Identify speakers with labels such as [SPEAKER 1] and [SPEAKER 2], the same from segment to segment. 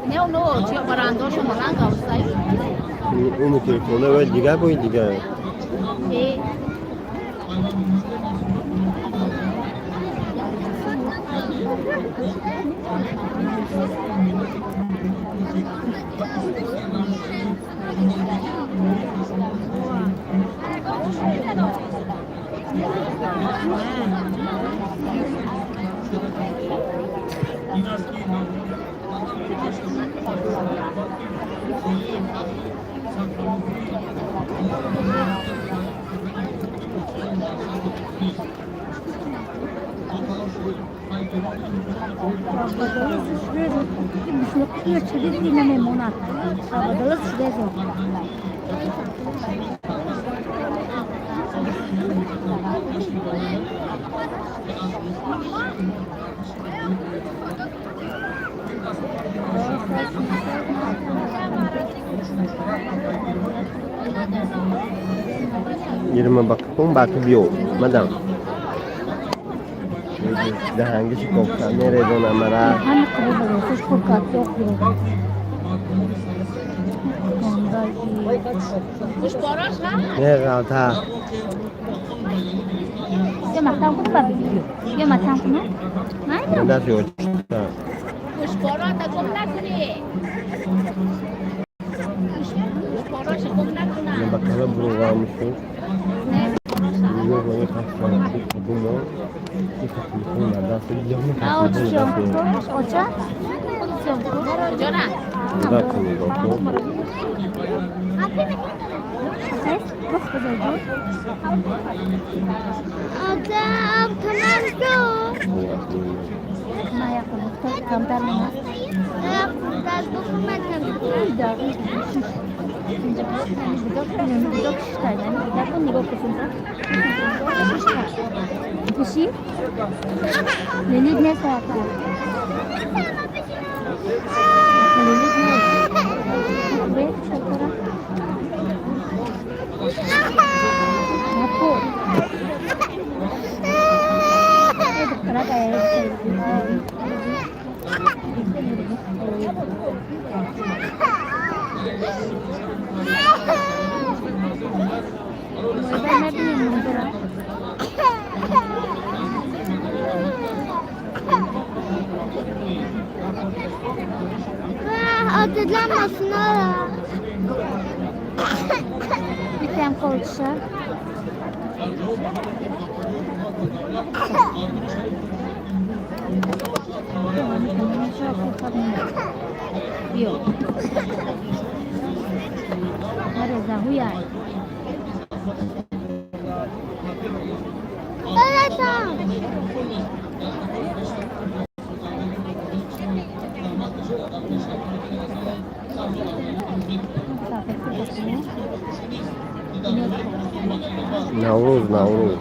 [SPEAKER 1] Nếu nó chịu vào đàn tôi xong mà lang gạo sấy.
[SPEAKER 2] Umu telefonu ve diğer boy diğer.
[SPEAKER 1] Thì
[SPEAKER 3] Io ci vedi non è monata, vado alla svedese.
[SPEAKER 2] Yerime bakıp bakıp yok. Madam. Size hangisi koksa? Nerede ona mara?
[SPEAKER 3] Hangi kırılır? Siz korkat yok yok.
[SPEAKER 1] kuş boros ha.
[SPEAKER 2] Ne kalta?
[SPEAKER 3] Dia matang pun tak video. Dia matang pun. Mana?
[SPEAKER 2] Nasıl yok?
[SPEAKER 1] Kuş boros ta kumlat ni. Kuş boros kumlat na.
[SPEAKER 2] Ne bakalım bunu varmış mı?
[SPEAKER 1] Ne?
[SPEAKER 2] Yok onu kaçtı. Bu mu? Bir takım konularda yanlış
[SPEAKER 3] Ah, o ciągu. O ciągu.
[SPEAKER 1] Cho na.
[SPEAKER 2] Bakın doktor.
[SPEAKER 3] Okej, gospodarzu.
[SPEAKER 4] Adam tamam
[SPEAKER 3] Maya kalau gambar mana?
[SPEAKER 4] ben dokumentim.
[SPEAKER 3] Tidak. Tidak sekali. Tidak pun tidak kesimpulan. Isi? Lilit ne sayapa? Lilit ne? Wait, sekarang. Apa? Berapa ya? Ben ne bileyim burada.
[SPEAKER 4] Hatırlanmasın hala.
[SPEAKER 3] Bir tane kolça. Yok. Nerede huyay?
[SPEAKER 4] Evet tamam.
[SPEAKER 2] Navruz, Navruz.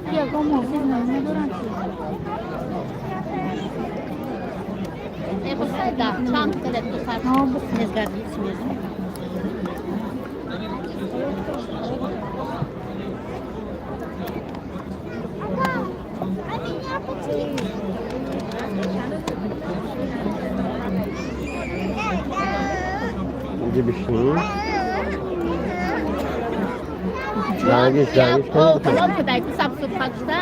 [SPEAKER 3] Dia como sebenarnya durante.
[SPEAKER 1] Ne bu sayda tam kadar tutar.
[SPEAKER 3] No, bu
[SPEAKER 1] Nezgar ismi.
[SPEAKER 4] Anne ne yapacağız?
[SPEAKER 2] چی بشنی؟ دانگیش
[SPEAKER 1] او
[SPEAKER 2] کنی؟
[SPEAKER 1] کلام که دایی که سب سب پاکسته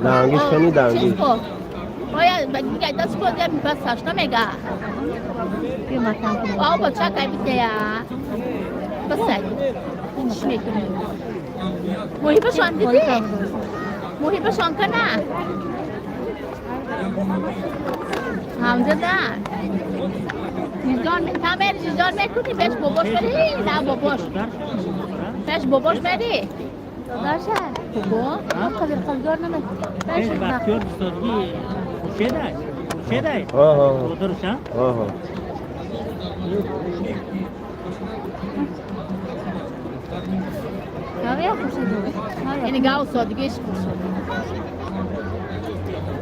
[SPEAKER 2] دانگیش کنی دانگیش
[SPEAKER 1] چیز کو باید بگی دست کو دیم بس هاشتا میگه
[SPEAKER 3] بیا ما تام کنم
[SPEAKER 1] آو بچه که بیده یا بس چی میکنی محیبشان دیدی؟ محیبشان کنه همزه در تا بری جان میکنی بهش باباش بری نه باباش بهش باباش بری
[SPEAKER 3] داداشه
[SPEAKER 1] بابا
[SPEAKER 3] قدر قدر نمیکنی
[SPEAKER 5] این بختیار بستادگی خوشیده
[SPEAKER 2] آها
[SPEAKER 5] درسته؟
[SPEAKER 2] آها
[SPEAKER 3] یا خوشی دو
[SPEAKER 1] یعنی گاو سادگیش خوشه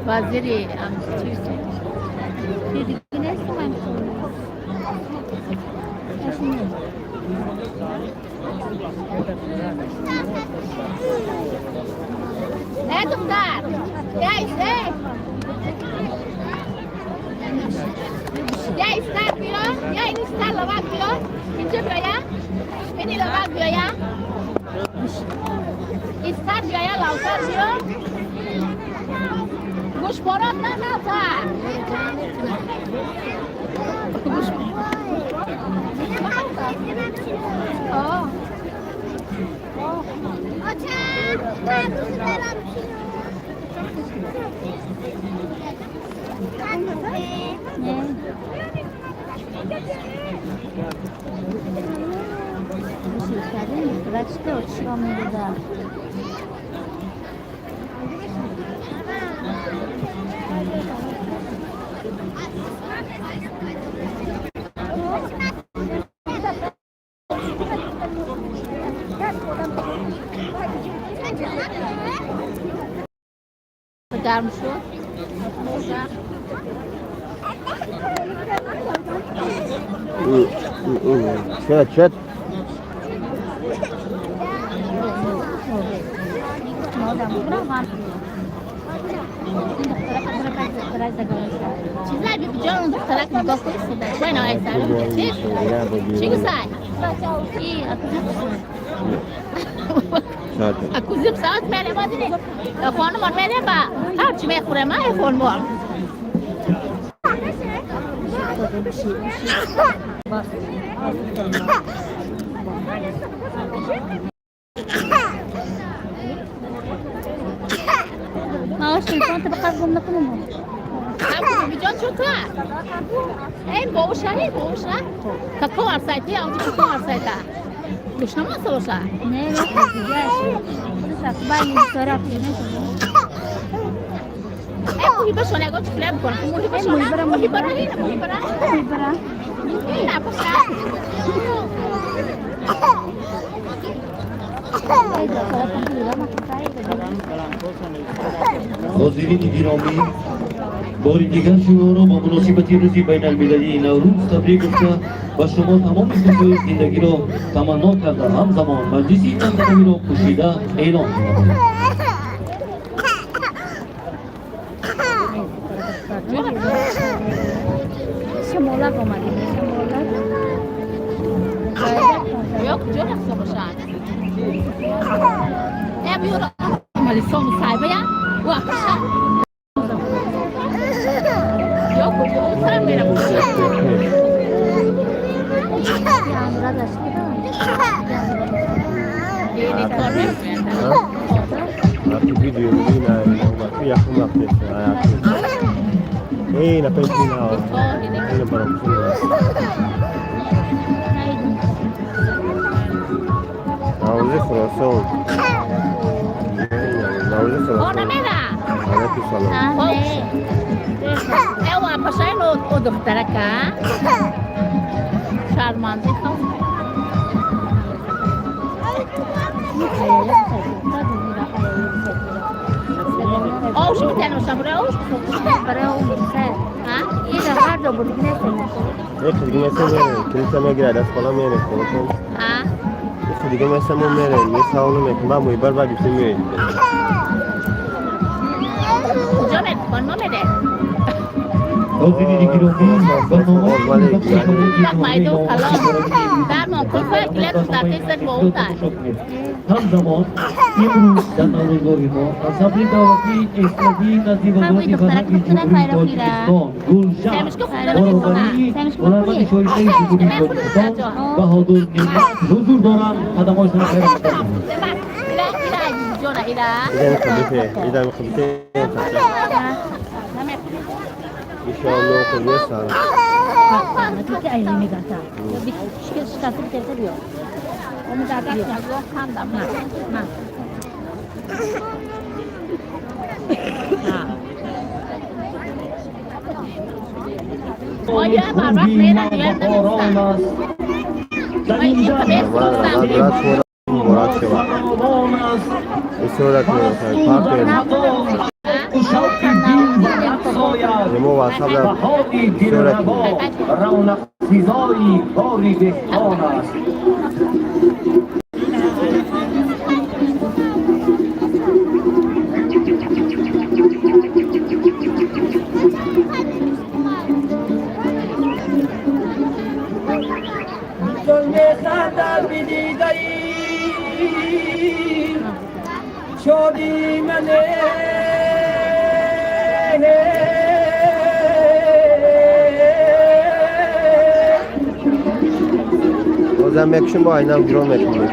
[SPEAKER 1] وزیری چیز
[SPEAKER 3] دیگه نیست من
[SPEAKER 1] نه دختر یا ایسته یا ایستر بیا یا این ایستر لبک بیا اینجا بیا یا اینی لبک بیا یا ایستر بیا یا لوتر بیا گوش برات نه لوتر گوش آه
[SPEAKER 3] Bırakışta uçuşan burada.
[SPEAKER 1] گرم شد
[SPEAKER 2] چت
[SPEAKER 1] چیزایی بی جان دخترک نگاه کنید وای نه ایسا چی گسای اکوزیب ساعت میره ما دیدی خانمان میره با هرچی میخوره ما خانمان
[SPEAKER 3] Maaş telefonu tabi kalbimde kullanmam.
[SPEAKER 1] هم بیجان شد تو این باوشه ای باوشه ککو ارسایتی آنجا ککو ارسایتا دشنم است باشه
[SPEAKER 3] Ne yok güzel. Kısa ben sonra yapayım.
[SPEAKER 1] موهی بشو نگاه چی فلم کن موهی بشو موهی برا هینا موهی برا
[SPEAKER 3] Bırak.
[SPEAKER 1] هینا باشه
[SPEAKER 6] حاضرین گرامی بار دیگر شما را با مناسبت روز بین المللی نوروز تبریک گفته و شما تمام خوشی زندگی را تمنا کرده همزمان مجلسی تنظیمی را پوشیده اعلام می‌نماید.
[SPEAKER 3] Şamolar olmadı. Şamolar.
[SPEAKER 1] yok جون است باشه بیورا مالی سوم صاحبه یا واقعا یا کجا سر میرم
[SPEAKER 3] Yağmura da çıkıyor.
[SPEAKER 1] یعنی کار نمی‌کنه
[SPEAKER 2] Artık video yine şu yakın yapıyorsun hayatım. Hey, napendin na. Ano ba ang Nauzi coração. Nauzi coração.
[SPEAKER 1] ona mera
[SPEAKER 2] Olha que salão.
[SPEAKER 3] Anne.
[SPEAKER 1] ewa pasay no o doktora ka şarmandı kal o şu tane sabra o ha
[SPEAKER 3] Ida guardo burkinese.
[SPEAKER 2] Ecco, di come siamo che mi grada a scuola mene,
[SPEAKER 1] ha
[SPEAKER 2] ecco, di come siamo mene, mi sa uno me vamo i barbari più miei.
[SPEAKER 1] Jonet kon mo mere
[SPEAKER 6] حاضرین گرامی برنامه
[SPEAKER 1] Tak maido kalau dah mau kuliah kita tadi sedang
[SPEAKER 6] همزمان امروز در روزگاری ما اصابی دعوتی اسلامی نزدیک وزارت فرهنگ جمهوری تاجیکستان گلشن برابری علامت شایسته جمهوری تاجیکستان بهادر نعمت حضور دارند خدماتشان را خیر مقدم
[SPEAKER 2] إذا مخبتين إن شاء الله كل يسار
[SPEAKER 3] Nanti ke air ini gata. Lebih sikit sekali kita dia. Om dah dah jago kan dah nak. Nah.
[SPEAKER 1] Oh ya, bapak merah dia tak
[SPEAKER 2] صورت پاپل نمو واسب صورت
[SPEAKER 6] رونق سزایی باری بهتان است
[SPEAKER 5] شادی منه
[SPEAKER 2] بازم یکشون با اینم گرام میکنم